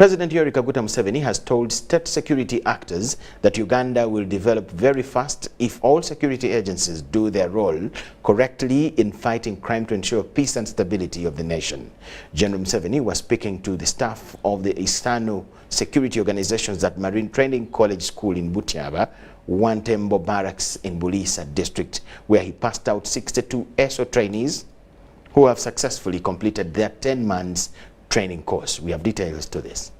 President Yoweri Kaguta Museveni has told state security actors that Uganda will develop very fast if all security agencies do their role correctly in fighting crime to ensure peace and stability of the nation. General Museveni was speaking to the staff of the external security organizations at Marine Training College School in Butiaba, Wantembo Barracks in Bulisa district, where he passed out 62 ESO trainees who have successfully completed their 10 months training course. We have details to this.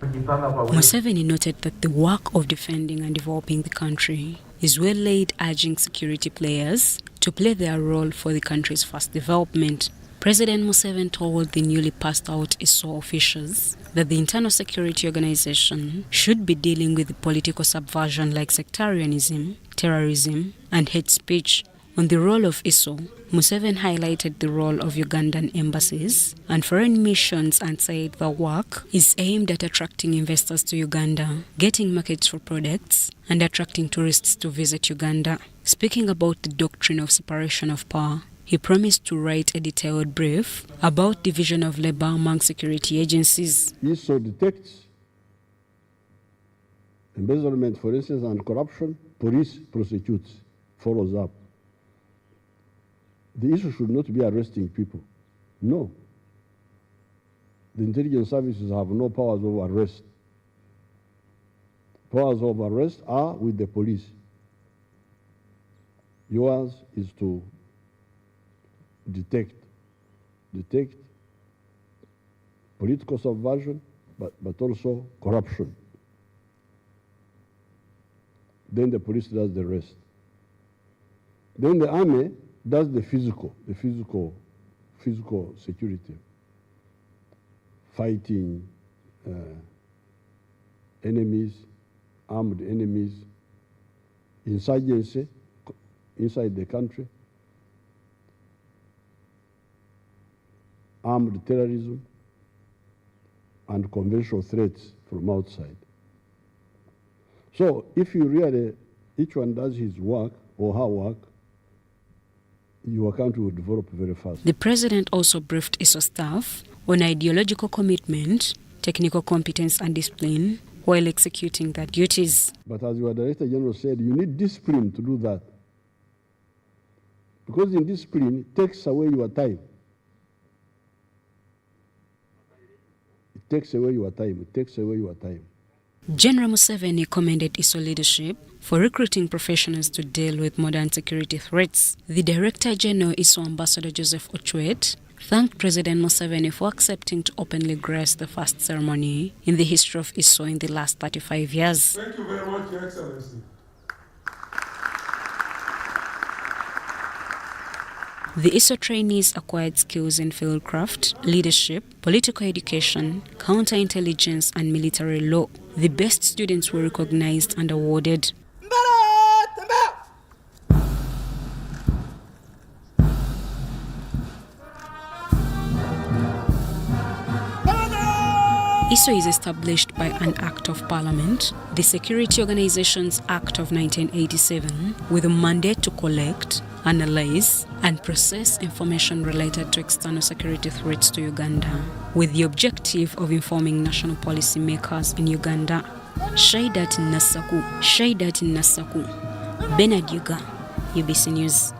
Museveni noted that the work of defending and developing the country is well laid, urging security players to play their role for the country's fast development. President Museveni told the newly passed out ESO officials that the internal security organization should be dealing with the political subversion like sectarianism, terrorism, and hate speech. On the role of ESO, Museveni highlighted the role of Ugandan embassies and foreign missions and said the work is aimed at attracting investors to Uganda, getting markets for products, and attracting tourists to visit Uganda. Speaking about the doctrine of separation of power, he promised to write a detailed brief about division of labor among security agencies. ESO detects embezzlement, for instance, and corruption. Police prosecutes, follows up. The issue should not be arresting people. No. The intelligence services have no powers of arrest. Powers of arrest are with the police. Yours is to detect political subversion, but also corruption. Then the police does the rest. Then the army does the physical security, fighting enemies, armed enemies, insurgency inside the country, armed terrorism, and conventional threats from outside. So if you really, each one does his work or her work, your country will develop very fast. The president also briefed ESO staff on ideological commitment, technical competence and discipline while executing their duties. But as your Director General said, you need discipline to do that. Because in discipline, it takes away your time. It takes away your time. General Museveni commended ESO leadership for recruiting professionals to deal with modern security threats. The Director General, ESO Ambassador Joseph Ochwet, thanked President Museveni for accepting to openly grace the first ceremony in the history of ESO in the last 35 years. Thank you very much, Your Excellency. The ESO trainees acquired skills in fieldcraft, leadership, political education, counterintelligence, and military law. The best students were recognized and awarded. ESO is established by an Act of Parliament, the Security Organizations Act of 1987, with a mandate to collect, analyze, and process information related to external security threats to Uganda, with the objective of informing national policy makers in Uganda. Shaidat Nasaku, Bernard Yuga, UBC News.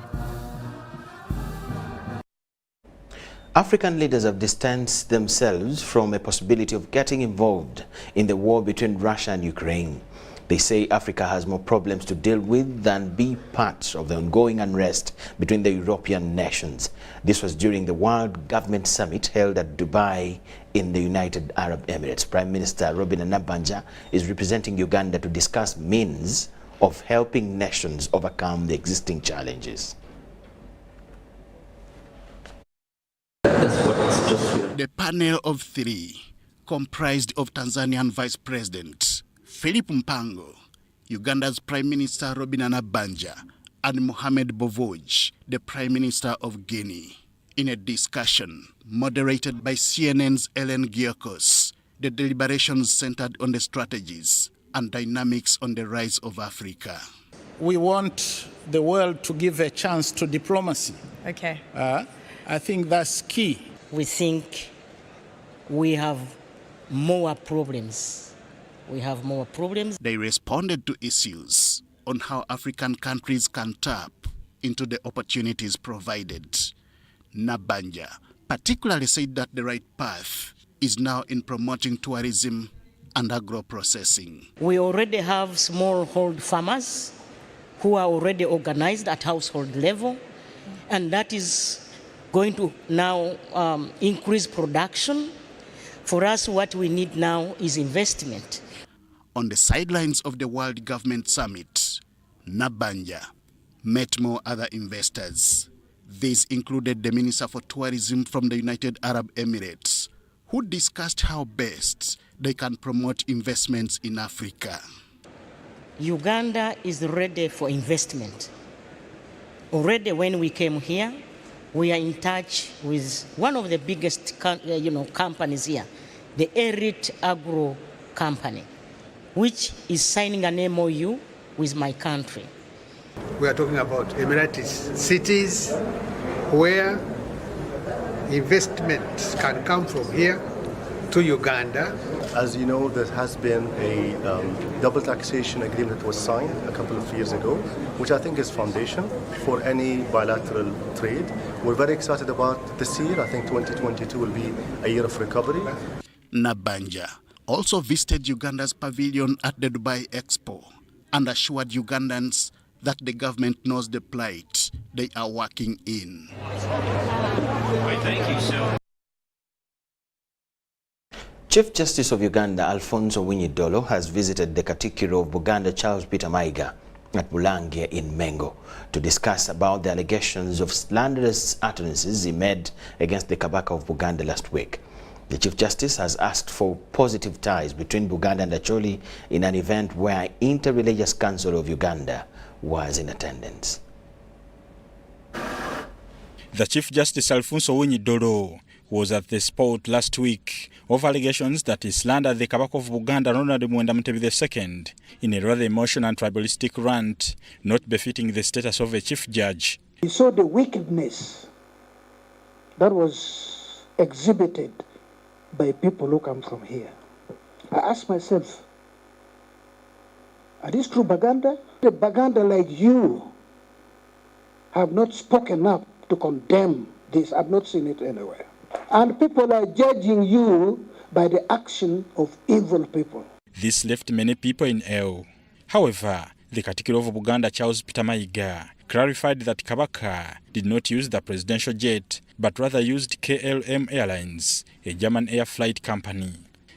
African leaders have distanced themselves from a possibility of getting involved in the war between Russia and Ukraine. They say Africa has more problems to deal with than be part of the ongoing unrest between the European nations. This was during the World Government Summit held at Dubai in the United Arab Emirates. Prime Minister Robin Nabanja is representing Uganda to discuss means of helping nations overcome the existing challenges. The panel of three, comprised of Tanzanian Vice President Philip Mpango, Uganda's Prime Minister Robin Nabanja, and Mohamed Bovoj, the Prime Minister of Guinea. In a discussion moderated by CNN's Ellen Giokos, the deliberations centered on the strategies and dynamics on the rise of Africa. We want the world to give a chance to diplomacy. Okay. I think that's key. We think we have more problems. They responded to issues on how African countries can tap into the opportunities provided. Nabanja particularly said that the right path is now in promoting tourism and agro-processing. We already have smallhold farmers who are already organized at household level, and that is going to now increase production. For us, what we need now is investment. On the sidelines of the World Government Summit, Nabanja met more other investors. These included the Minister for Tourism from the United Arab Emirates, who discussed how best they can promote investments in Africa. Uganda is ready for investment. Already when we came here, we are in touch with one of the biggest companies here, the Erit Agro Company, which is signing an MOU with my country. We are talking about Emirates cities where investments can come from here to Uganda. As you know, there has been a double taxation agreement that was signed a couple of years ago, which I think is foundation for any bilateral trade. We're very excited about this year. I think 2022 will be a year of recovery. Nabanja also visited Uganda's pavilion at the Dubai Expo and assured Ugandans that the government knows the plight they are working in. Thank you, sir. Chief Justice of Uganda, Alfonso Winyidolo, has visited the Katikiro of Buganda, Charles Peter Mayiga, at Bulange in Mengo to discuss about the allegations of slanderous utterances he made against the Kabaka of Buganda last week. The Chief Justice has asked for positive ties between Buganda and Acholi in an event where Inter-Religious Council of Uganda was in attendance. The Chief Justice Alfonso Winyidolo was at the spot last week of allegations that he slandered the Kabaka of Buganda, Ronald Mwenda Mutebi II, in a rather emotional and tribalistic rant, not befitting the status of a chief judge. We saw the wickedness that was exhibited by people who come from here. I asked myself, are these true Baganda? The Baganda like you have not spoken up to condemn this. I've not seen it anywhere. And people are judging you by the action of evil people. This left many people in awe. However, the Katikiro of Buganda, Charles Peter Mayiga, clarified that Kabaka did not use the presidential jet, but rather used KLM Airlines, a German air flight company.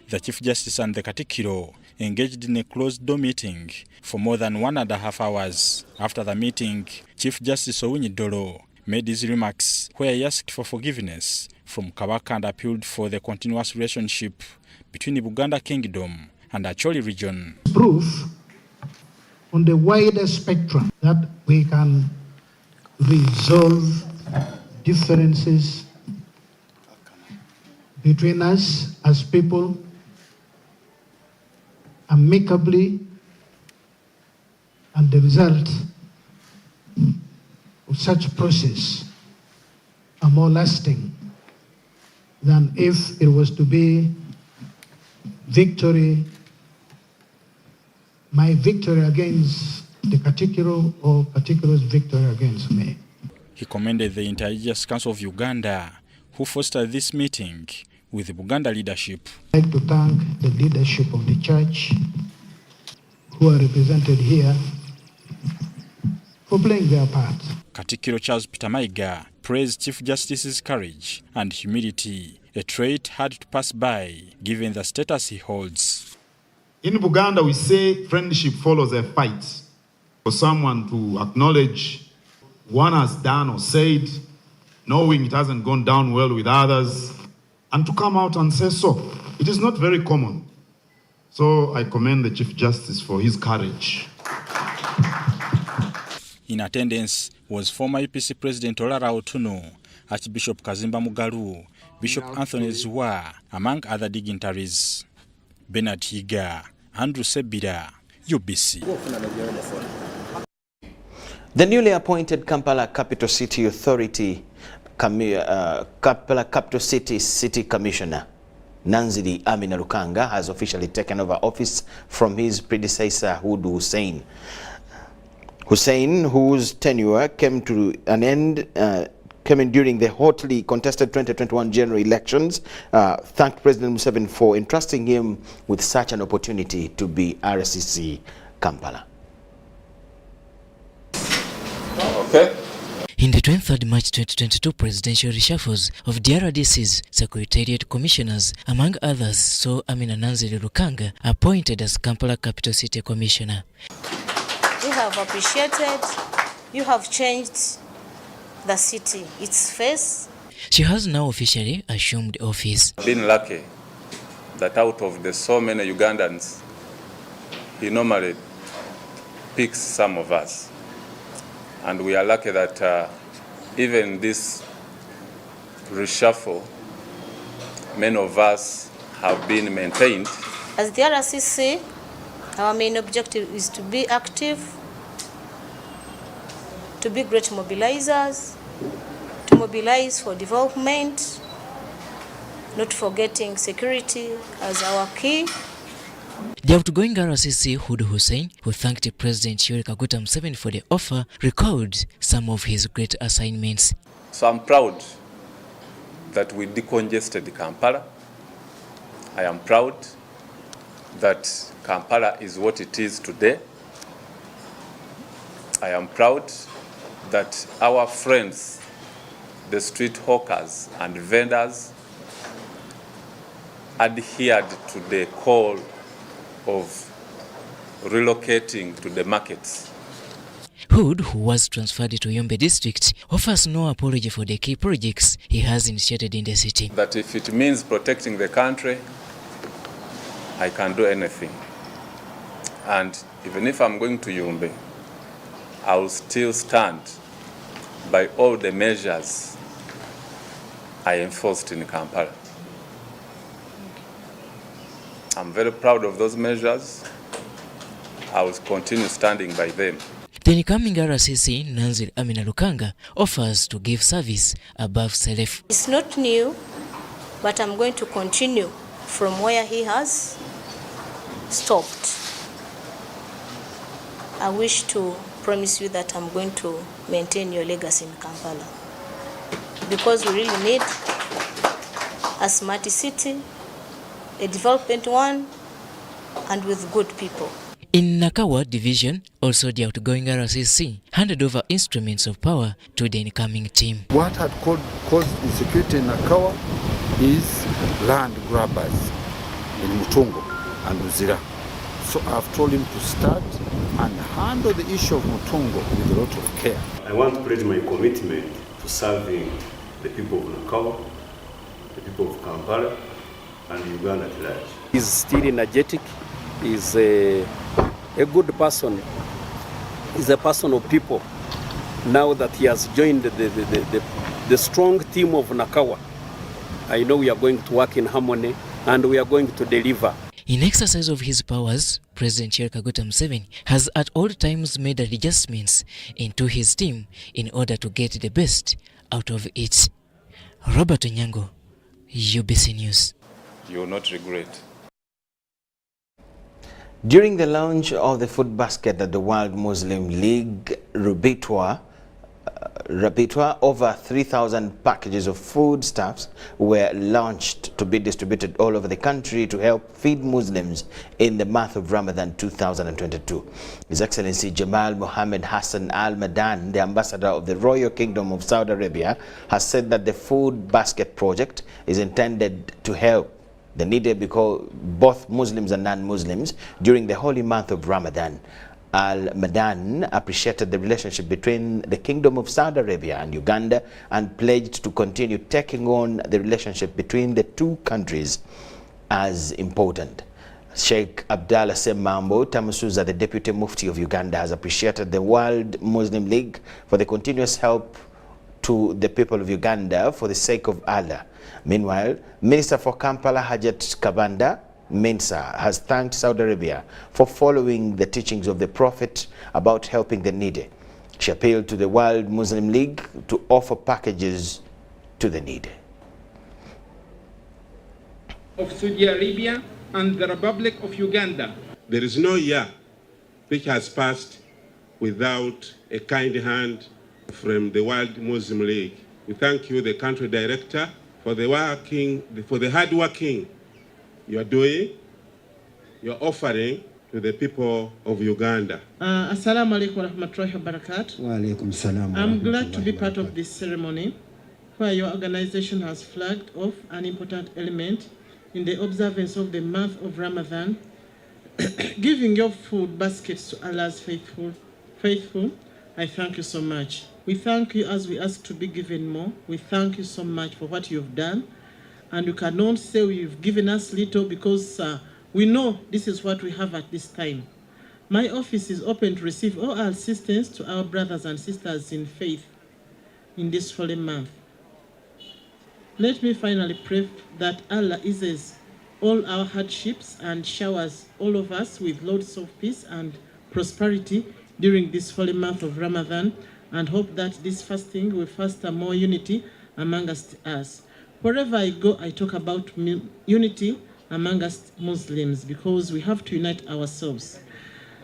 The Chief Justice and the Katikiro engaged in a closed-door meeting for more than 1.5 hours. After the meeting, Chief Justice Winyidolo made his remarks where he asked for forgiveness from Kabaka and appealed for the continuous relationship between the Buganda Kingdom and Acholi region. Proof on the wider spectrum that we can resolve differences between us as people amicably, and the result of such process are more lasting than if it was to be victory, my victory against the Katikiro or Katikiro's victory against me. He commended the Inter-Religious Council of Uganda, who fostered this meeting with the Buganda leadership. I'd like to thank the leadership of the church who are represented here for playing their part. Katikiro Charles Peter Mayiga praised Chief Justice's courage and humility, a trait hard to pass by given the status he holds. In Buganda, we say friendship follows a fight. For someone to acknowledge one has done or said, knowing it hasn't gone down well with others, and to come out and say so. It is not very common. So I commend the Chief Justice for his courage. In attendance was former UPC President Olara Otuno, Archbishop Kazimba Mugalu, Bishop Anthony Zwa, among other dignitaries. Bernard Higa, Andrew Sebida, UBC. The newly appointed Kampala Capital City Authority Kampala Capital City Commissioner Nansana Amina Lukanga has officially taken over office from his predecessor Hud Hussein. Hussein, whose tenure came to an end during the hotly contested 2021 general elections, thanked President Museveni for entrusting him with such an opportunity to be RCC Kampala. Okay. In the 23rd March 2022 presidential reshuffles of DRDC's Secretariat Commissioners, among others, saw Amina Nansana Lukanga appointed as Kampala Capital City Commissioner. We have appreciated, you have changed the city, its face. She has now officially assumed office. I've been lucky that out of the so many Ugandans, he normally picks some of us. And we are lucky that even this reshuffle, many of us have been maintained. As the RCC, our main objective is to be active, to be great mobilizers, to mobilize for development, not forgetting security as our key. The outgoing RCC Hud Hussein, who thanked President Yoweri Kaguta Museveni for the offer, recalled some of his great assignments. So I'm proud that we decongested Kampala. I am proud that Kampala is what it is today. I am proud that our friends, the street hawkers and vendors, adhered to the call of relocating to the markets. Hud, who was transferred to Yombe district, offers no apology for the key projects he has initiated in the city. That if it means protecting the country, I can do anything. And even if I'm going to Yombe, I will still stand by all the measures I enforced in Kampala. I'm very proud of those measures. I will continue standing by them. The incoming RCC, Nansana Amina Lukanga, offers to give service above self. It's not new, but I'm going to continue from where he has stopped. I wish to promise you that I'm going to maintain your legacy in Kampala, because we really need a smart city, a development one, and with good people. In Nakawa division, also the outgoing RCC handed over instruments of power to the incoming team. What had caused insecurity in Nakawa is land grabbers in Mutungo and Uzira. So I've told him to start and handle the issue of Mutungo with a lot of care. I want to pledge my commitment to serving the people of Nakawa, the people of Kampala, and Uganda at large. He's still energetic. He's a good person. He's a person of people. Now that he has joined the strong team of Nakawa, I know we are going to work in harmony and we are going to deliver. In exercise of his powers, President Yoweri Kaguta Museveni has at all times made adjustments into his team in order to get the best out of it. Robert Onyango, UBC News. You will not regret. During the launch of the food basket at the World Muslim League, Rabitwa, over 3,000 packages of foodstuffs were launched to be distributed all over the country to help feed Muslims in the month of Ramadan 2022. His Excellency Jamal Mohammed Hassan Al Madan, the ambassador of the Royal Kingdom of Saudi Arabia, has said that the food basket project is intended to help the needy, because both Muslims and non-Muslims during the holy month of Ramadan. Al-Madan appreciated the relationship between the Kingdom of Saudi Arabia and Uganda and pledged to continue taking on the relationship between the two countries as important. Sheikh Abdallah Semmambo Tamusuza, the Deputy Mufti of Uganda, has appreciated the World Muslim League for the continuous help to the people of Uganda for the sake of Allah. Meanwhile, Minister for Kampala Hajat Kabanda Mensa has thanked Saudi Arabia for following the teachings of the Prophet about helping the needy. She appealed to the World Muslim League to offer packages to the needy. of Saudi Arabia and the Republic of Uganda. There is no year which has passed without a kind hand from the World Muslim League. We thank you, the country director, for the hard working you are doing, you are offering to the people of Uganda. Assalamu alaikum wa rahmatullahi wa barakatuh. I'm glad to be part of this ceremony where your organization has flagged off an important element in the observance of the month of Ramadan, giving your food baskets to Allah's faithful. I thank you so much. We thank you as we ask to be given more. We thank you so much for what you've done. And you cannot say you've given us little because we know this is what we have at this time. My office is open to receive all our assistance to our brothers and sisters in faith in this holy month. Let me finally pray that Allah eases all our hardships and showers all of us with loads of peace and prosperity during this holy month of Ramadan, and hope that this fasting will foster more unity among us. Wherever I go, I talk about unity among us Muslims because we have to unite ourselves.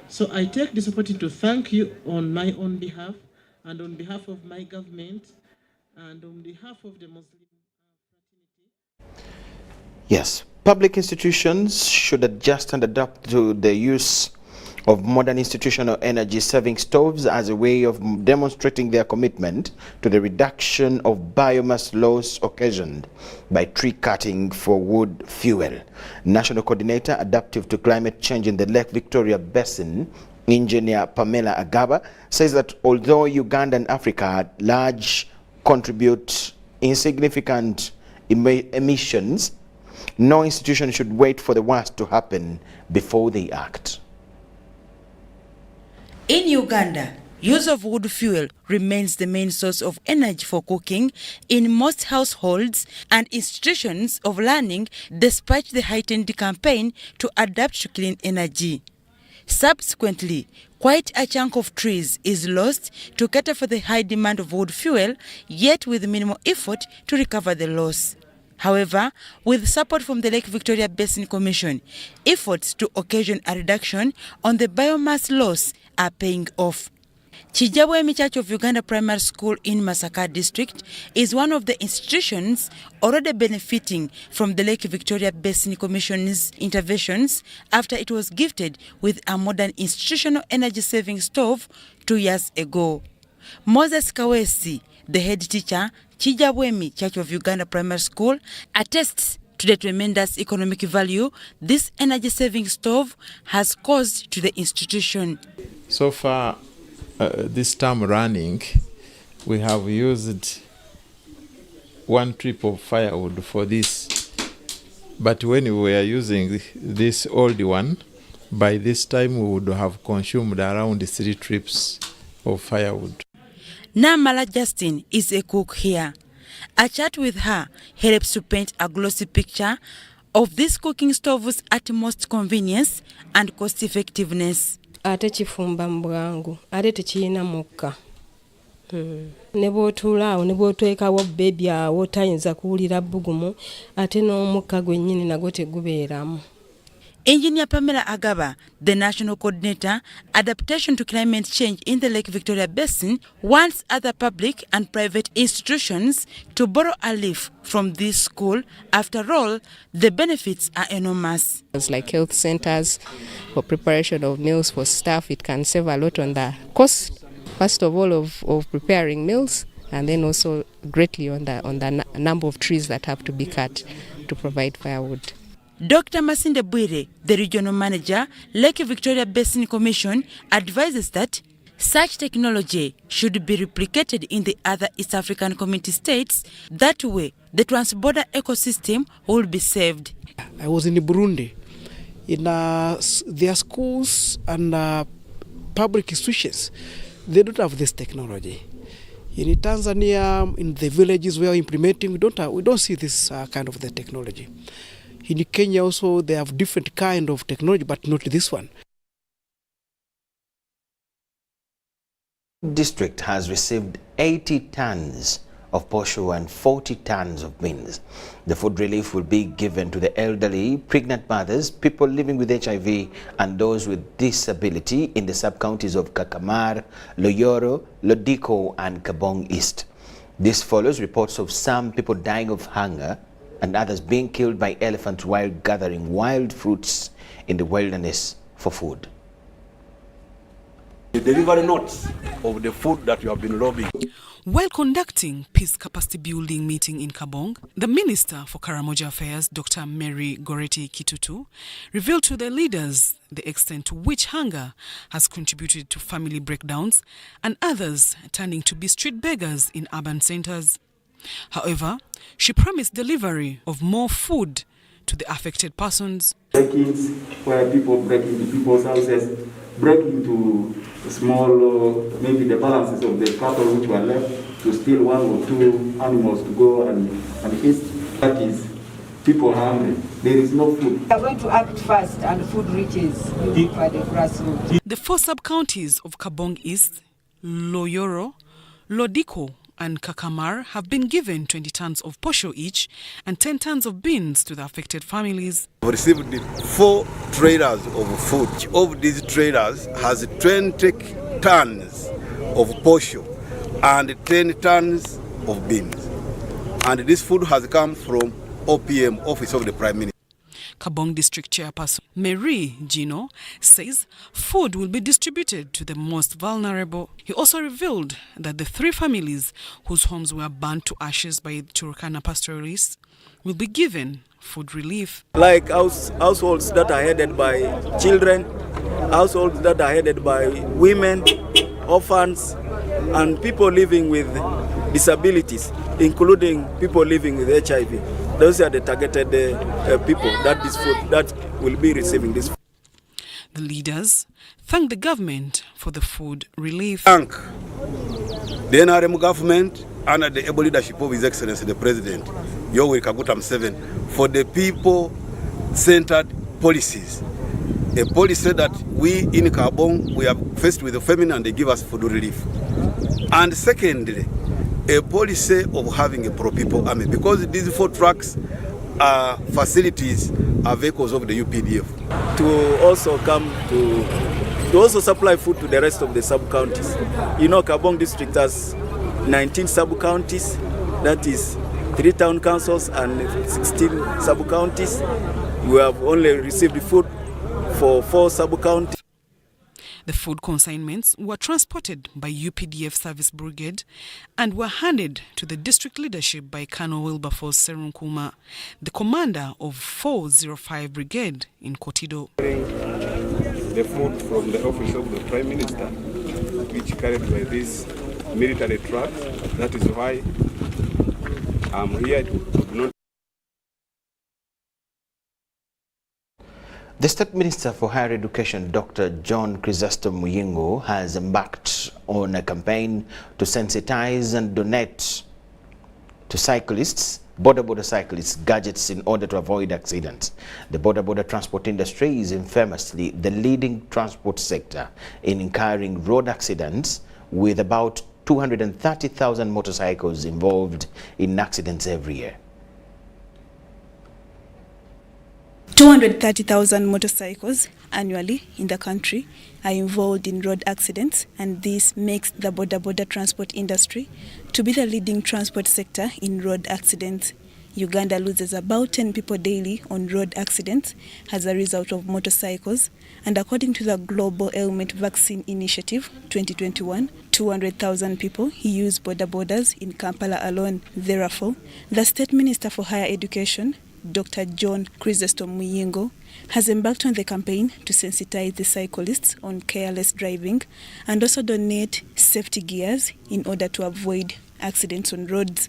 So I take this opportunity to thank you on my own behalf and on behalf of my government and on behalf of the Muslim fraternity. Yes, public institutions should adjust and adapt to the use of modern institutional energy saving stoves as a way of demonstrating their commitment to the reduction of biomass loss occasioned by tree cutting for wood fuel. National Coordinator Adaptive to Climate Change in the Lake Victoria Basin, Engineer Pamela Agaba, says that although Uganda and Africa at large contribute insignificant emissions, no institution should wait for the worst to happen before they act. In Uganda, use of wood fuel remains the main source of energy for cooking in most households and institutions of learning, despite the heightened campaign to adapt to clean energy. Subsequently, quite a chunk of trees is lost to cater for the high demand of wood fuel, yet with minimal effort to recover the loss. However, with support from the Lake Victoria Basin Commission, efforts to occasion a reduction on the biomass loss are paying off. Kijabwemi Church of Uganda Primary School in Masaka District is one of the institutions already benefiting from the Lake Victoria Basin Commission's interventions after it was gifted with a modern institutional energy-saving stove 2 years ago. Moses Kawesi, the head teacher, Kijabwemi Church of Uganda Primary School, attests to the tremendous economic value this energy-saving stove has caused to the institution. So far, this term running, we have used 1 trip of firewood for this. But when we were using this old one, by this time we would have consumed around 3 trips of firewood. Namala Justin is a cook here. A chat with her helps to paint a glossy picture of this cooking stove's utmost convenience and cost effectiveness. Ate chifumba mbwangu, ate tekirina mukka. Ne bw'otuulaawo ne bw'otwekawo bebi awo tayinza kuwulira bbugumu, ate n'omukka gwennyini nagwo tegubeeramu. Engineer Pamela Agaba, the National Coordinator, Adaptation to Climate Change in the Lake Victoria Basin, wants other public and private institutions to borrow a leaf from this school. After all, the benefits are enormous. It's like health centers for preparation of meals for staff. It can save a lot on the cost, first of all, of preparing meals, and then also greatly on the number of trees that have to be cut to provide firewood. Dr. Masinde Bwire, the regional manager, Lake Victoria Basin Commission, advises that such technology should be replicated in the other East African community states. That way, the transborder ecosystem will be saved. I was in Burundi. In their schools and public institutions, they don't have this technology. In Tanzania, in the villages we are implementing, we don't see this kind of the technology. In Kenya also, they have different kind of technology, but not this one. District has received 80 tons of posho and 40 tons of beans. The food relief will be given to the elderly, pregnant mothers, people living with HIV, and those with disability in the sub-counties of Kakamar, Loyoro, Lodiko, and Kaabong East. This follows reports of some people dying of hunger and others being killed by elephants while gathering wild fruits in the wilderness for food. The delivery notes of the food that you have been lobbying. While conducting peace capacity building meeting in Kaabong, the Minister for Karamoja Affairs, Dr. Mary Goreti Kitutu, revealed to the leaders the extent to which hunger has contributed to family breakdowns and others turning to be street beggars in urban centers. However, she promised delivery of more food to the affected persons. Break-ins where people break into people's houses, break into small, maybe the balances of the cattle which were left, to steal one or two animals to go and eat. That is, people are hungry. There is no food. We are going to act fast and food reaches by the grassroots. The 4 sub-counties of Kaabong East, Loyoro, Lodiko, and Kakamar have been given 20 tons of posho each and 10 tons of beans to the affected families. We received 4 trailers of food. Each of these trailers has 20 tons of posho and 10 tons of beans. And this food has come from OPM, Office of the Prime Minister. Kaabong District Chairperson Mary Gino says food will be distributed to the most vulnerable. He also revealed that the 3 families whose homes were burnt to ashes by Turkana pastoralists will be given food relief. Like households that are headed by children, households that are headed by women, orphans, and people living with disabilities, including people living with HIV. Those are the targeted people that will be receiving this food. The leaders thank the government for the food relief. Thank the NRM government under the able leadership of His Excellency the President, Yoweri Kaguta Museveni, for the people-centered policies. A policy that we in Kaabong, we are faced with the famine and they give us food relief. And secondly, a policy of having a pro-people army, because these 4 trucks are facilities, are vehicles of the UPDF. To also come to also supply food to the rest of the sub-counties. You know, Kaabong district has 19 sub-counties, that is 3 town councils and 16 sub-counties. We have only received food for 4 sub-counties. The food consignments were transported by UPDF Service Brigade and were handed to the district leadership by Colonel Wilberforce Serunkuma, the commander of 405 Brigade in Kotido. The food from the office of the Prime Minister, which carried by this military truck. That is why I'm here to not. The State Minister for Higher Education, Dr. John Chrysostom Muyingo, has embarked on a campaign to sensitize and donate to cyclists, border cyclists, gadgets in order to avoid accidents. The border transport industry is infamously the leading transport sector in incurring road accidents, with about 230,000 motorcycles involved in accidents every year. 230,000 motorcycles annually in the country are involved in road accidents, and this makes the border transport industry to be the leading transport sector in road accidents. Uganda loses about 10 people daily on road accidents as a result of motorcycles, and according to the Global Helmet Vaccine Initiative 2021, 200,000 people use borders in Kampala alone. Therefore, the State Minister for Higher Education, Dr. John Chrysostom Muyingo, has embarked on the campaign to sensitize the cyclists on careless driving and also donate safety gears in order to avoid accidents on roads.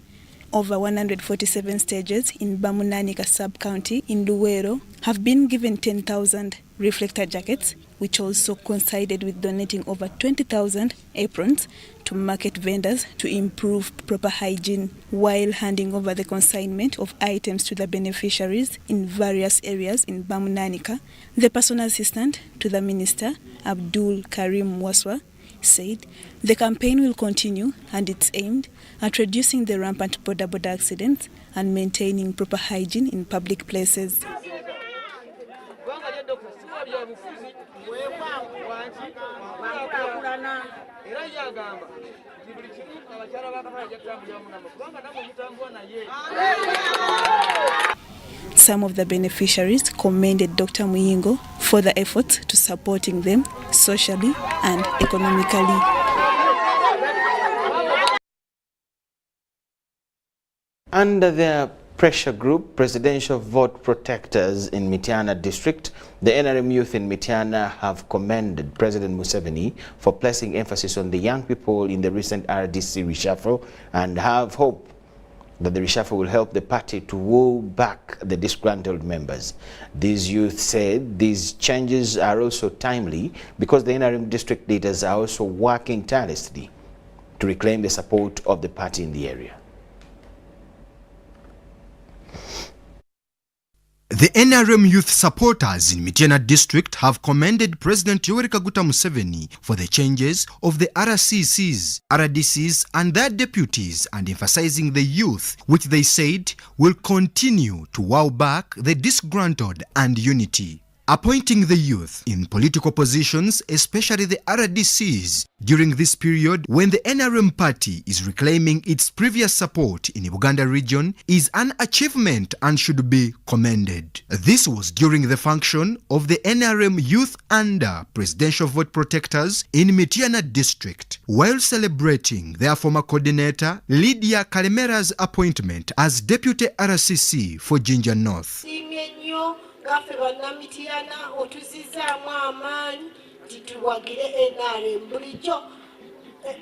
Over 147 stages in Bamunanika sub-county in Luwero have been given 10,000 reflector jackets, which also coincided with donating over 20,000 aprons to market vendors to improve proper hygiene, while handing over the consignment of items to the beneficiaries in various areas in Bamunanika. The personal assistant to the minister, Abdul Karim Waswa, said the campaign will continue and it's aimed at reducing the rampant border accidents and maintaining proper hygiene in public places. Some of the beneficiaries commended Dr. Muyingo for the efforts to supporting them socially and economically. Under their pressure group, Presidential Vote Protectors in Mityana district, the NRM youth in Mityana have commended President Museveni for placing emphasis on the young people in the recent RDC reshuffle and have hope that the reshuffle will help the party to woo back the disgruntled members. These youth said these changes are also timely because the NRM district leaders are also working tirelessly to reclaim the support of the party in the area. The NRM youth supporters in Mityana district have commended President Yoweri Kaguta Museveni for the changes of the RCCs, RDCs and their deputies and emphasizing the youth, which they said will continue to wow back the disgruntled and unity. Appointing the youth in political positions, especially the RDCs, during this period when the NRM party is reclaiming its previous support in the Buganda region is an achievement and should be commended. This was during the function of the NRM Youth Under Presidential Vote Protectors in Mityana district, while celebrating their former coordinator Lydia Kalemera's appointment as Deputy RCC for Jinja North. Gaffe bannamityana otuzizaamu amaanyi tituwagire NRM bulijjo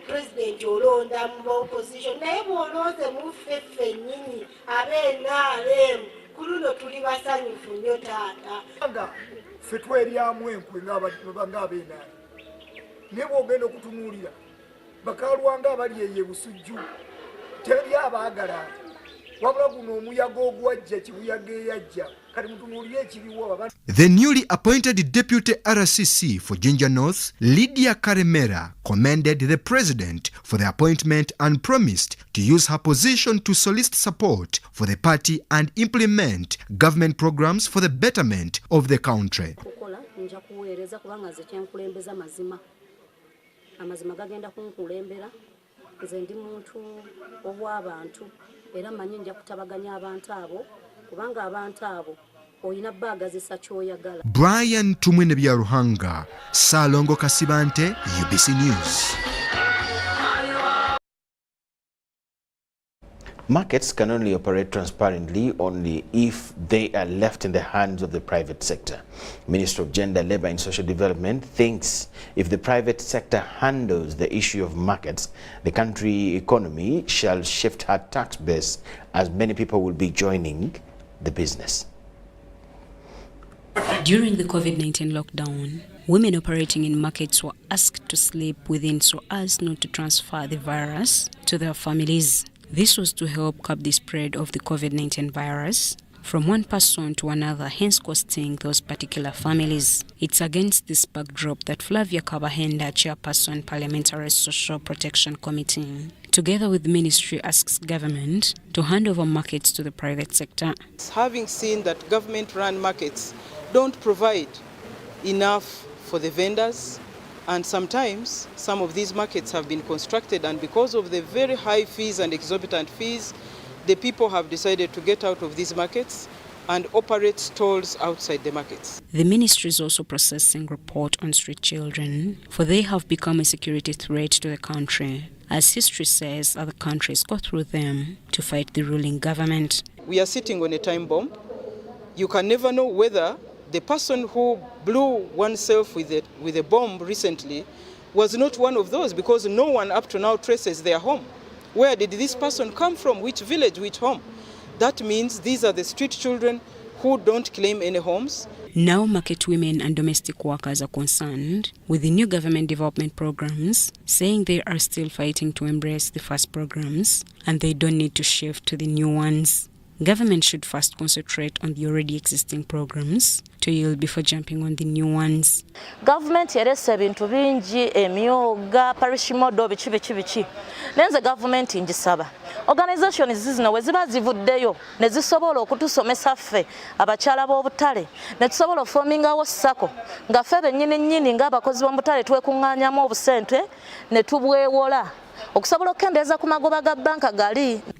president olonda mu opposition naye bw'olonze muffe ffennyini ab'NRM ku luno tuli basanyufu nnyo taata. Ffe tweryamu enkwe ng'ab'NRM naye bw'ogenda okutunuulira bakalwanga abali eyo ebusujju teri abaagala wabula guno omuyaga ogwajja kibuyaga eyajja. The newly appointed Deputy RCC for Jinja North, Lydia Kalemera, commended the President for the appointment and promised to use her position to solicit support for the party and implement government programs for the betterment of the country. Brian Tumwine Byaruhanga, Salongo Kasibante, UBC News. Markets can only operate transparently only if they are left in the hands of the private sector. Minister of Gender, Labour and Social Development thinks if the private sector handles the issue of markets, the country economy shall shift her tax base as many people will be joining the business. During the COVID-19 lockdown, women operating in markets were asked to sleep within so as not to transfer the virus to their families. This was to help curb the spread of the COVID-19 virus from one person to another, hence costing those particular families. It's against this backdrop that Flavia Kabahenda, chairperson, Parliamentary Social Protection Committee, together with the ministry, asks government to hand over markets to the private sector. Having seen that government-run markets don't provide enough for the vendors, and sometimes some of these markets have been constructed, and because of the very high fees and exorbitant fees, the people have decided to get out of these markets and operate stalls outside the markets. The ministry is also processing report on street children, for they have become a security threat to the country, as history says other countries go through them to fight the ruling government. We are sitting on a time bomb. You can never know whether the person who blew oneself with a bomb recently was not one of those, because no one up to now traces their home. Where did this person come from? Which village, which home? That means these are the street children who don't claim any homes. Now market women and domestic workers are concerned with the new government development programs, saying they are still fighting to embrace the first programs and they don't need to shift to the new ones. Government should first concentrate on the already existing programs to yield before jumping on the new ones. Government yerese ebintu bingi emyoga parish model bichi nenze government injisaba organizations zino weziba zivuddeyo ne zisobola okutusomesa ffe abakyala b'obutale ne tusobola formingawo sako nga ffe bennyini ng'abakozi b'omutale twekuŋŋaanyamu obusente ne tubwewola.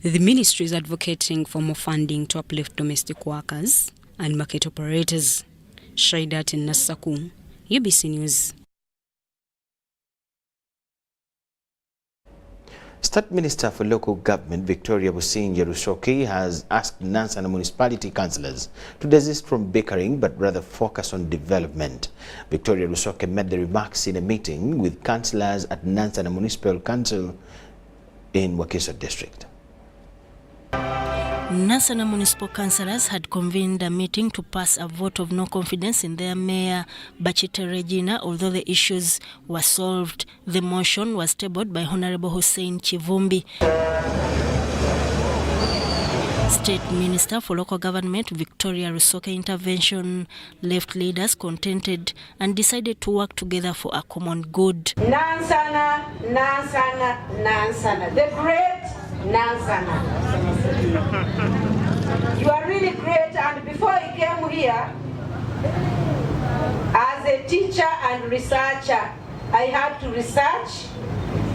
The ministry is advocating for more funding to uplift domestic workers and market operators. Shaidat in Nasaku, UBC News. State Minister for Local Government Victoria Rusoke has asked Nansana municipality councillors to desist from bickering but rather focus on development. Victoria Rusoke made the remarks in a meeting with councillors at Nansana Municipal Council in Wakiso District. Nansana municipal councillors had convened a meeting to pass a vote of no confidence in their mayor, Bachite Regina. Although the issues were solved, the motion was tabled by Honorable Hussein Chivumbi. State Minister for Local Government Victoria Rusoke intervention left leaders contented and decided to work together for a common good. Nansana, Nansana, Nansana, the great Nansana. You are really great, and before I came here, as a teacher and researcher, I had to research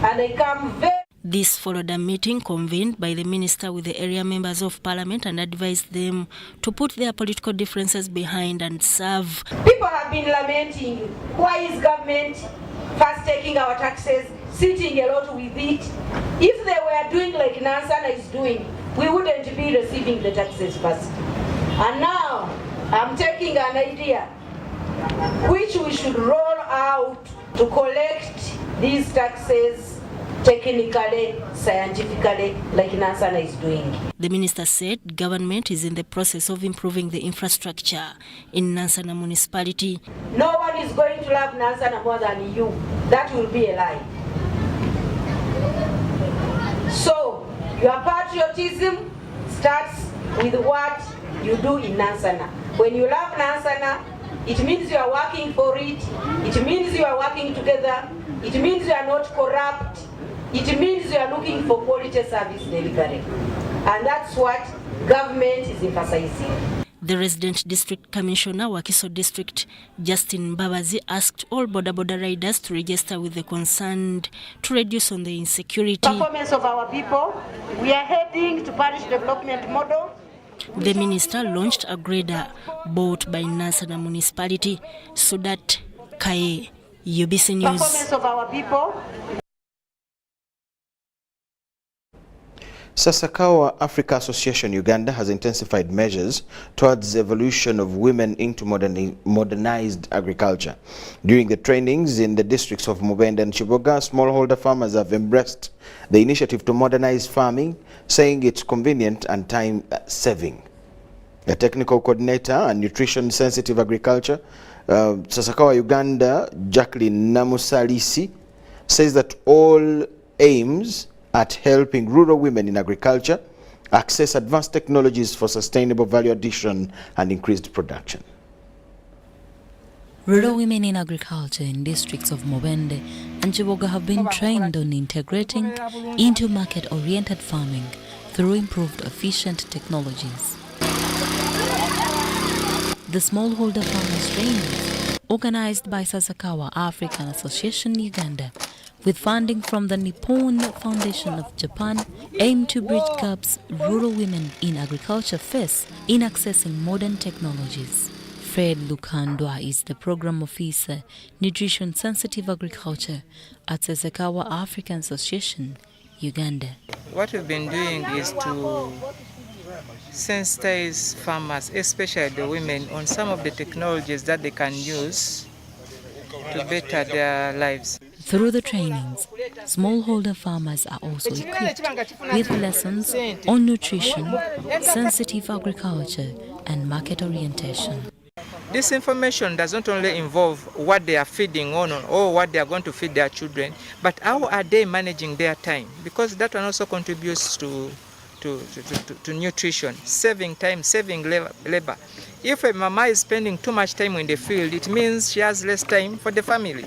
and I come very... This followed a meeting convened by the minister with the area members of parliament and advised them to put their political differences behind and serve. People have been lamenting, why is government first taking our taxes, sitting a lot with it? If they were doing like Nansana is doing, we wouldn't be receiving the taxes first. And now, I'm taking an idea which we should roll out to collect these taxes technically, scientifically, like Nansana is doing. The minister said government is in the process of improving the infrastructure in Nansana municipality. No one is going to love Nansana more than you. That will be a lie. So, your patriotism starts with what you do in Nansana. When you love Nansana, it means you are working for it. It means you are working together. It means you are not corrupt. It means you are looking for quality service delivery. And that's what government is emphasizing. The resident district commissioner, Wakiso District, Justin Babazi, asked all border riders to register with the concerned to reduce on the insecurity. Performance of our people, we are heading to parish development model. The minister launched a grader bought by Nansana municipality. Sudat Kaye, UBC News. Performance of our people. Sasakawa Africa Association Uganda has intensified measures towards the evolution of women into modernized agriculture. During the trainings in the districts of Mubende and Chiboga, smallholder farmers have embraced the initiative to modernize farming, saying it's convenient and time-saving. A technical coordinator and nutrition-sensitive agriculture, Sasakawa Uganda, Jacqueline Namusalisi, says that all aims at helping rural women in agriculture access advanced technologies for sustainable value addition and increased production. Rural women in agriculture in districts of Mubende and Chiboga have been trained on integrating into market-oriented farming through improved efficient technologies. The smallholder farmers trainings, organized by Sasakawa African Association Uganda, with funding from the Nippon Foundation of Japan, aim to bridge gaps rural women in agriculture face in accessing modern technologies. Fred Lukandwa is the program officer, Nutrition Sensitive Agriculture at Sasakawa African Association, Uganda. What we've been doing is to sensitize farmers, especially the women, on some of the technologies that they can use to better their lives. Through the trainings, smallholder farmers are also equipped with lessons on nutrition, sensitive agriculture, and market orientation. This information does not only involve what they are feeding on or what they are going to feed their children, but how are they managing their time? Because that one also contributes to to nutrition, saving time, saving labor. If a mama is spending too much time in the field, it means she has less time for the family.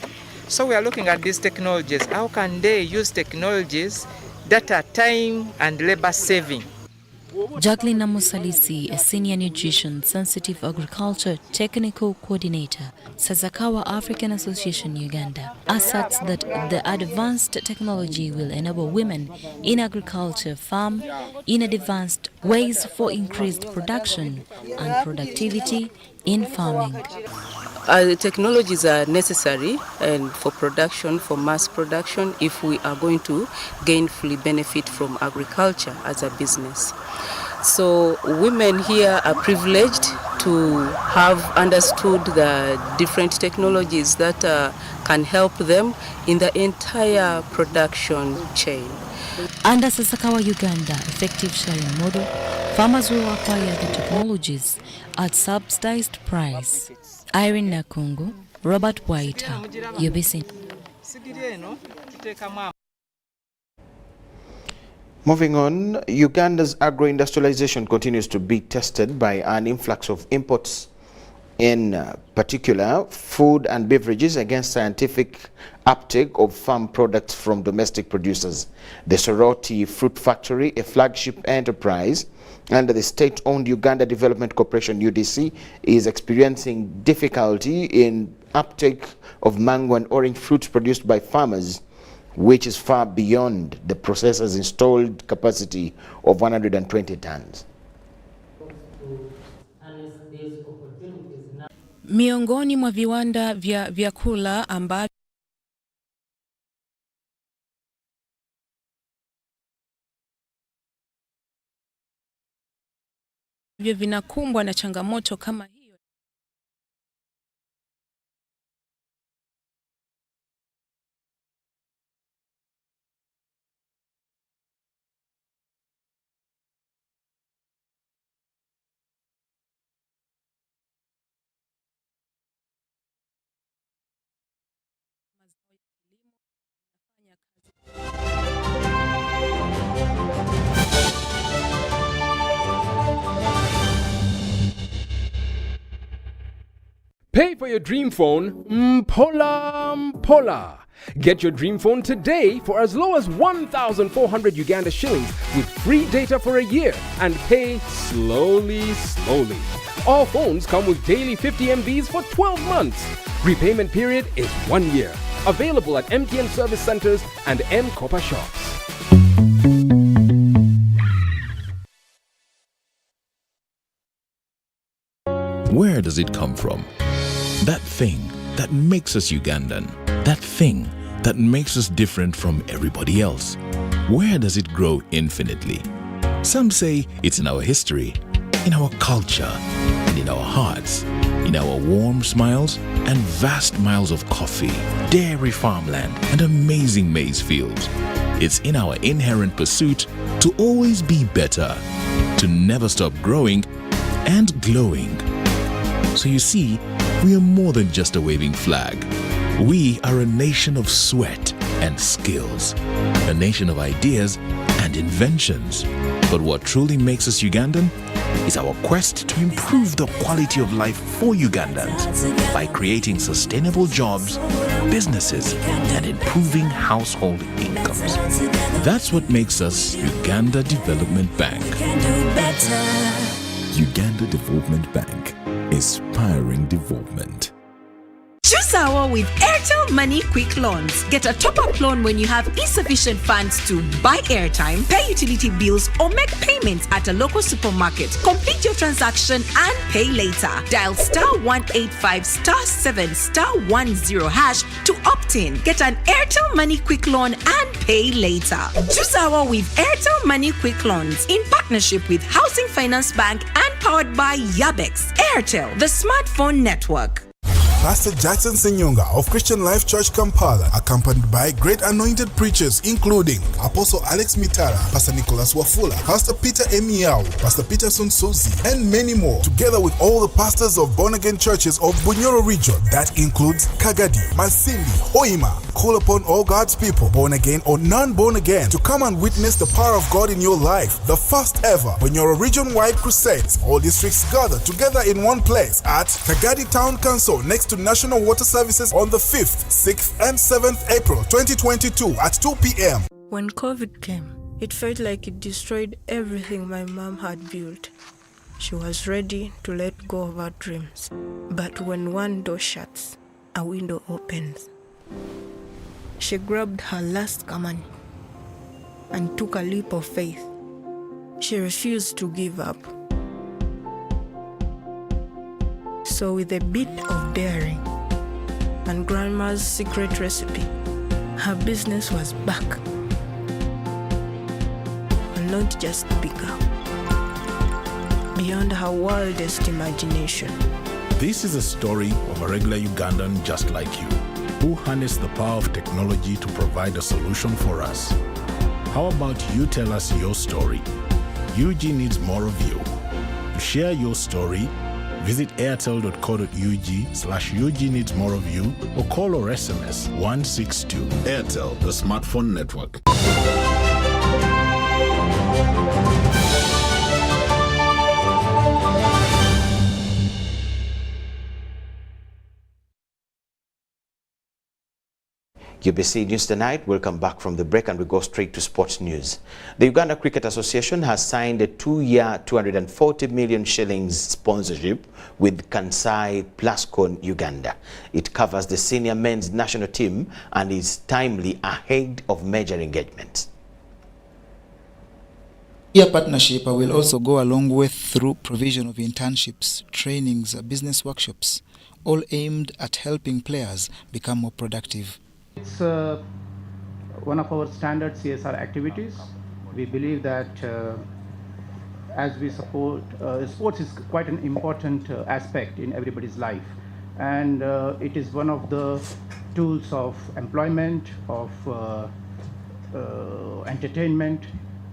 So we are looking at these technologies. How can they use technologies that are time and labor saving? Jacqueline Namusalisi, a senior nutrition sensitive agriculture technical coordinator, Sazakawa African Association Uganda, asserts that the advanced technology will enable women in agriculture farm in advanced ways for increased production and productivity in farming. The technologies are necessary and for production, for mass production, if we are going to gainfully benefit from agriculture as a business. So women here are privileged to have understood the different technologies that can help them in the entire production chain. Under Sasakawa Uganda effective sharing model, farmers will acquire the technologies at subsidized price. Irene Nakungu, Robert White, UBC. Moving on, Uganda's agro-industrialization continues to be tested by an influx of imports, in particular food and beverages, against scientific uptake of farm products from domestic producers. The Soroti Fruit Factory, a flagship enterprise under the state-owned Uganda Development Corporation UDC, is experiencing difficulty in uptake of mango and orange fruits produced by farmers, which is far beyond the processor's installed capacity of 120 tons. Miongoni mwa viwanda vya vyakula ambavyo vinakumbwa na changamoto kama hiyo Pay for your dream phone, Mpola. Get your dream phone today for as low as 1,400 Uganda shillings with free data for a year and pay slowly. All phones come with daily 50 MBs for 12 months. Repayment period is 1 year. Available at MTN service centers and M-Kopa shops. Where does it come from? That thing that makes us Ugandan. That thing that makes us different from everybody else. Where does it grow infinitely? Some say it's in our history, in our culture, and in our hearts, in our warm smiles and vast miles of coffee, dairy farmland, and amazing maize fields. It's in our inherent pursuit to always be better, to never stop growing and glowing. So you see, we are more than just a waving flag. We are a nation of sweat and skills, a nation of ideas and inventions. But what truly makes us Ugandan is our quest to improve the quality of life for Ugandans by creating sustainable jobs, businesses, and improving household incomes. That's what makes us Uganda Development Bank. Uganda Development Bank. Inspiring development. Choose our with Airtel Money Quick Loans. Get a top-up loan when you have insufficient funds to buy airtime, pay utility bills, or make payments at a local supermarket. Complete your transaction and pay later. Dial *185*7*10# to opt in. Get an Airtel Money Quick Loan and pay later. Choose our with Airtel Money Quick Loans in partnership with Housing Finance Bank and powered by Yabex. Airtel, the smartphone network. Pastor Jackson Senyonga of Christian Life Church Kampala, accompanied by great anointed preachers including Apostle Alex Mitara, Pastor Nicholas Wafula, Pastor Peter Emiao, Pastor Peterson Susi, and many more, together with all the pastors of born-again churches of Bunyoro region. That includes Kagadi, Masindi, Hoima. Call upon all God's people, born again or non-born again, to come and witness the power of God in your life. The first ever Bunyoro region-wide crusades. All districts gather together in one place at Kagadi Town Council next to National Water Services on the 5th, 6th and 7th April 2022 at 2 p.m. When COVID came, it felt like it destroyed everything my mom had built. She was ready to let go of her dreams. But when one door shuts, a window opens. She grabbed her last command and took a leap of faith. She refused to give up. So with a bit of daring and Grandma's secret recipe, her business was back. And not just bigger, beyond her wildest imagination. This is a story of a regular Ugandan just like you, who harnessed the power of technology to provide a solution for us. How about you tell us your story? UG needs more of you. To share your story, visit airtel.co.ug/UG needs more of you or call or SMS 162. Airtel, the smartphone network. UBC News Tonight. Welcome back from the break, and we go straight to sports news. The Uganda Cricket Association has signed a 2-year 240 million shillings sponsorship with Kansai Plascon Uganda. It covers the senior men's national team and is timely ahead of major engagements. Your partnership will also go a long way through provision of internships, trainings, business workshops, all aimed at helping players become more productive. It's one of our standard CSR activities. We believe that as we support, sports is quite an important aspect in everybody's life. And it is one of the tools of employment, of entertainment,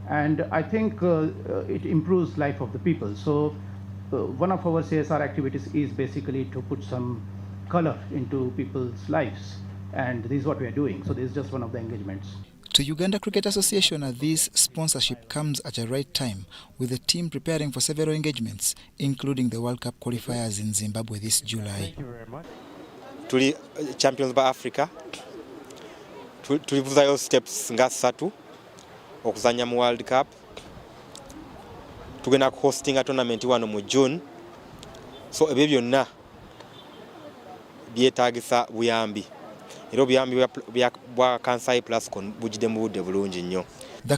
and I think it improves life of the people. So one of our CSR activities is basically to put some color into people's lives. And this is what we are doing. So this is just one of the engagements. To Uganda Cricket Association, this sponsorship comes at a right time, with the team preparing for several engagements, including the World Cup qualifiers in Zimbabwe this July. Thank you very much. Tuli champions ba Africa. Tulivuzayo steps nga 3 okuzanya mu World Cup. Tugenda hosting a tournament wano mu June. So ebyo byonna byetagisa buyambi. The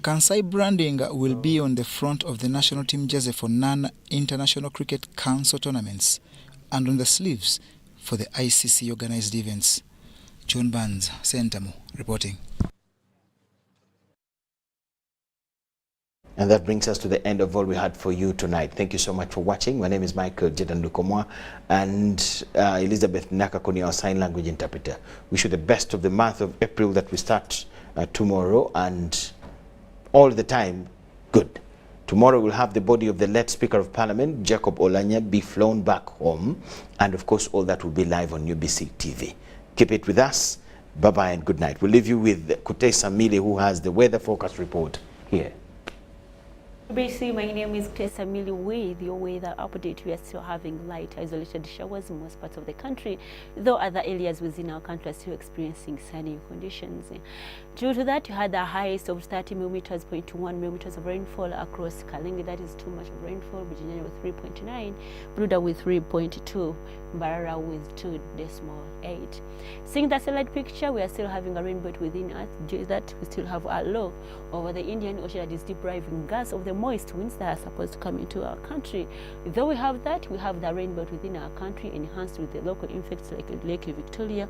Kansai branding will be on the front of the national team jersey for non-international cricket council tournaments and on the sleeves for the ICC organized events. John Barnes, Sentamo, reporting. And that brings us to the end of all we had for you tonight. Thank you so much for watching. My name is Michael Jedan Lukomwa, and Elizabeth Nakakoni, our sign language interpreter. Wish you the best of the month of April that we start tomorrow, and all the time, good. Tomorrow we'll have the body of the late Speaker of Parliament, Jacob Olanya, be flown back home, and of course all that will be live on UBC TV. Keep it with us. Bye-bye and good night. We'll leave you with Kutei Samili, who has the weather forecast report here. BC, my name is Tessa Mili with your weather update. We are still having light isolated showers in most parts of the country, though other areas within our country are still experiencing sunny conditions. Due to that, you had the highest of 30 millimeters, 0.1 millimeters of rainfall across Kalinga. That is too much of rainfall. Virginia with 3.9, Bruda with 3.2, Mbarara with 2.8. Seeing the satellite picture, we are still having a rainbow within us. Due to that, we still have a low over the Indian Ocean that is depriving gas of the moist winds that are supposed to come into our country. Though we have that, we have the rainbow within our country, enhanced with the local effects like Lake Victoria,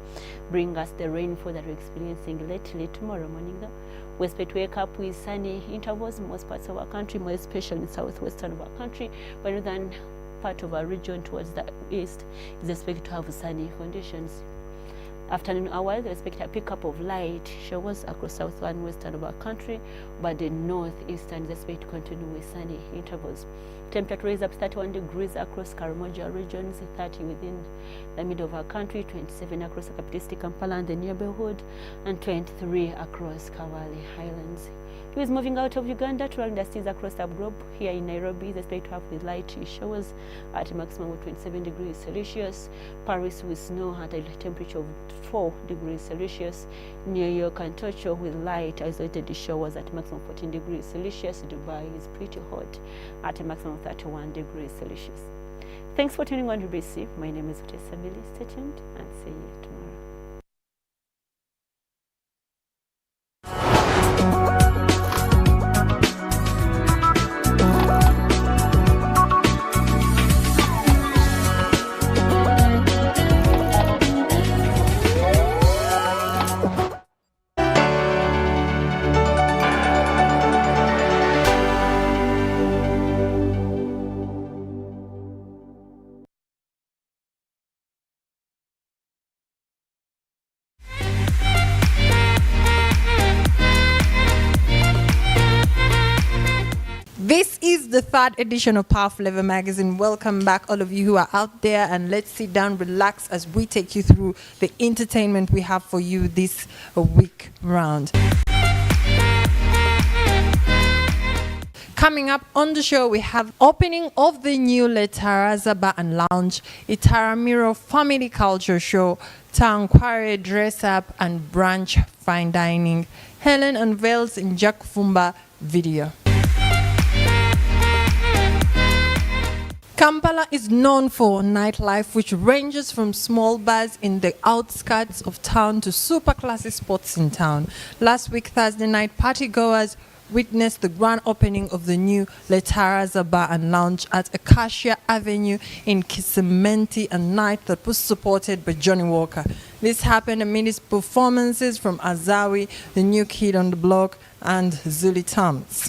bring us the rainfall that we're experiencing lately. Tomorrow morning, though, we expect to wake up with sunny intervals in most parts of our country, more especially in southwestern of our country, but northern part of our region towards the east is expected to have sunny conditions. Afternoon hours, we expect a pickup of light showers across southern and western of our country, but the northeastern is expected to continue with sunny intervals. Temperature is up 31 degrees across Karamoja regions, 30 within the middle of our country, 27 across the capital city Kampala and the neighborhood, and 23 across Kawale Highlands. He was moving out of Uganda to around the cities across the globe. Here in Nairobi, is expected to have with light showers at a maximum of 27 degrees Celsius. Paris with snow at a temperature of 4 degrees Celsius. New York and Tokyo with light isolated showers at a maximum of 14 degrees Celsius. Dubai is pretty hot at a maximum of 31 degrees Celsius. Thanks for tuning on to BBC. My name is Utesa Mili. Stay tuned and see you tomorrow. This is the third edition of Powerful Ever Magazine. Welcome back, all of you who are out there, and let's sit down, relax as we take you through the entertainment we have for you this week round. Coming up on the show, we have opening of the new Letaraza Bar and Lounge, Itaramiro Family Culture Show, Tankware Dress Up and Brunch Fine Dining. Helen unveils in Jack Fumba video. Kampala is known for nightlife, which ranges from small bars in the outskirts of town to super classy spots in town. Last week, Thursday night, partygoers witnessed the grand opening of the new Letaraza Bar and Lounge at Acacia Avenue in Kisementi, a night that was supported by Johnny Walker. This happened amidst performances from Azawi, the New Kid on the Block, and Zuli Tams.